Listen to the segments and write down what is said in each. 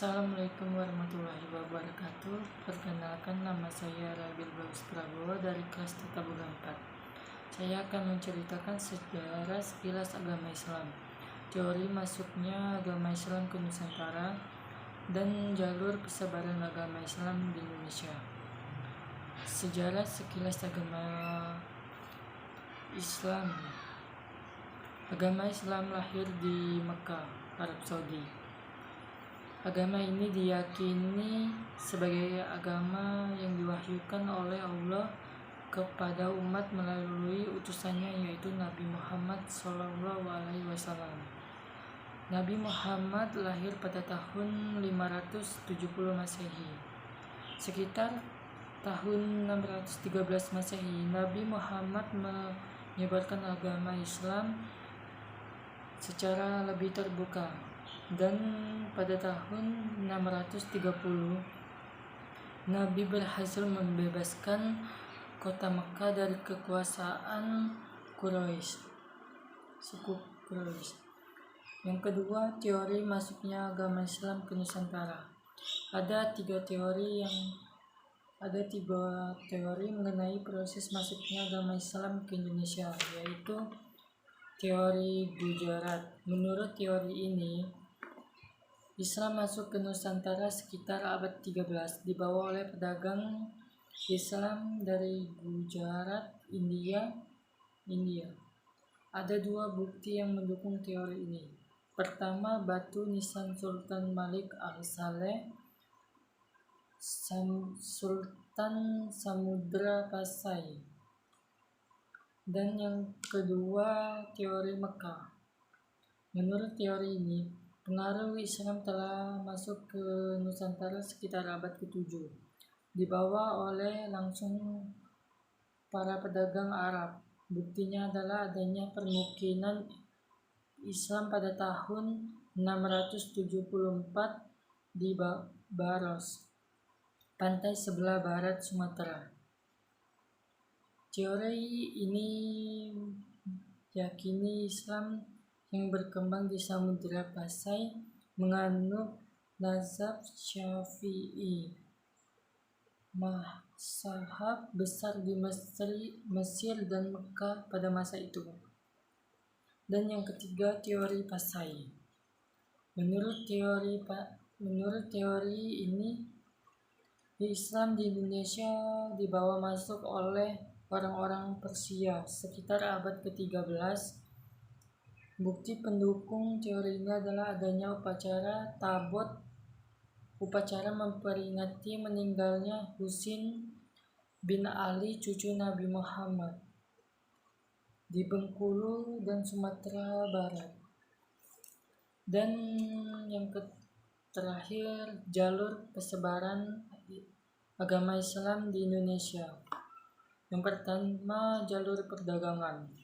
Assalamualaikum warahmatullahi wabarakatuh. Perkenalkan, nama saya Rabil Bagus Prabowo dari kelas Tabungan 4. Saya akan menceritakan sejarah sekilas agama Islam, teori masuknya agama Islam ke Nusantara, dan jalur persebaran agama Islam di Indonesia. Sejarah sekilas agama Islam. Agama Islam lahir di Mekah, Arab Saudi. Agama ini diyakini sebagai agama yang diwahyukan oleh Allah kepada umat melalui utusannya, yaitu Nabi Muhammad SAW. Nabi Muhammad lahir pada tahun 570 Masehi. Sekitar tahun 613 Masehi, Nabi Muhammad menyebarkan agama Islam secara lebih terbuka. Dan pada tahun 630, Nabi berhasil membebaskan kota Mekah dari kekuasaan suku Quraisy. Yang kedua, teori masuknya agama Islam ke Nusantara. Ada tiga teori mengenai proses masuknya agama Islam ke Indonesia, yaitu teori Gujarat. Menurut teori ini, Islam masuk ke Nusantara sekitar abad 13, dibawa oleh pedagang Islam dari Gujarat, India. Ada dua bukti yang mendukung teori ini. Pertama, batu nisan Sultan Malik al-Saleh, Sultan Samudra Pasai. Dan yang kedua, teori Mekah. Menurut teori ini, pengaruh Islam telah masuk ke Nusantara sekitar abad ke-7, dibawa oleh langsung para pedagang Arab. Buktinya adalah adanya permukiman Islam pada tahun 674 di Baros, pantai sebelah barat Sumatera. Teori ini yakini Islam yang berkembang di Samudra Pasai menganut mazhab Syafi'i, mazhab besar di Mesir dan Mekah pada masa itu. Dan yang ketiga, teori Pasai. Menurut teori ini, Islam di Indonesia dibawa masuk oleh orang-orang Persia sekitar abad ke-13. Bukti pendukung teori ini adalah adanya upacara Tabot, upacara memperingati meninggalnya Husin bin Ali, cucu Nabi Muhammad, di Bengkulu dan Sumatera Barat. Dan yang terakhir, jalur persebaran agama Islam di Indonesia. Yang pertama, jalur perdagangan.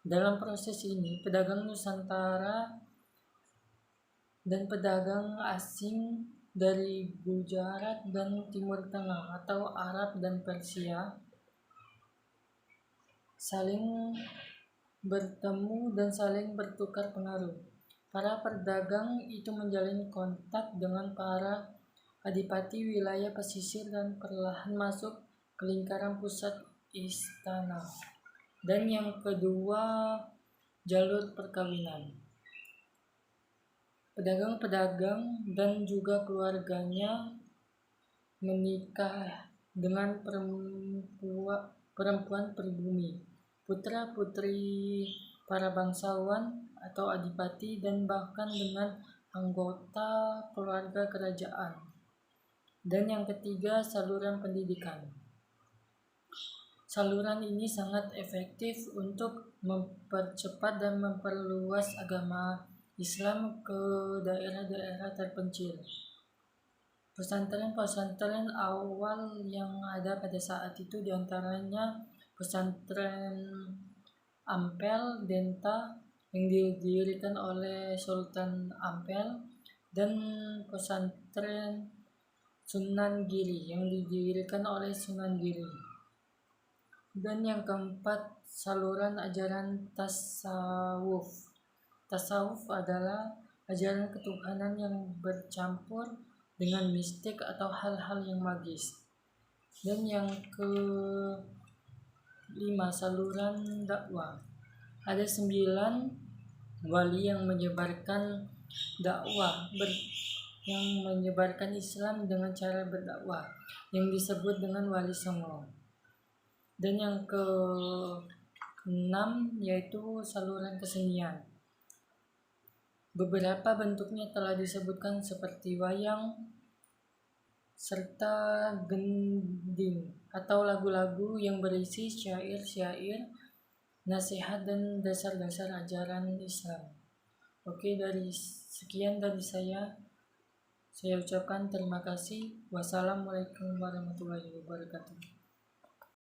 Dalam proses ini, pedagang Nusantara dan pedagang asing dari Gujarat dan Timur Tengah atau Arab dan Persia saling bertemu dan saling bertukar pengaruh. Para pedagang itu menjalin kontak dengan para adipati wilayah pesisir dan perlahan masuk ke lingkaran pusat istana. Dan yang kedua, jalur perkawinan. Pedagang-pedagang dan juga keluarganya menikah dengan perempuan pribumi, putra-putri para bangsawan atau adipati, dan bahkan dengan anggota keluarga kerajaan. Dan yang ketiga, saluran pendidikan. Saluran ini sangat efektif untuk mempercepat dan memperluas agama Islam ke daerah-daerah terpencil. Pesantren-pesantren awal yang ada pada saat itu diantaranya pesantren Ampel Denta yang didirikan oleh Sultan Ampel, dan pesantren Sunan Giri yang didirikan oleh Sunan Giri. Dan yang keempat, saluran ajaran tasawuf. Tasawuf adalah ajaran ketuhanan yang bercampur dengan mistik atau hal-hal yang magis. Dan yang kelima, saluran dakwah. Ada 9 wali yang menyebarkan dakwah yang menyebarkan Islam dengan cara berdakwah yang disebut dengan wali songo. Dan yang ke-6 yaitu saluran kesenian. Beberapa bentuknya telah disebutkan seperti wayang serta gending atau lagu-lagu yang berisi syair-syair, nasihat dan dasar-dasar ajaran Islam. Oke, sekian dari saya ucapkan terima kasih. Wassalamualaikum warahmatullahi wabarakatuh.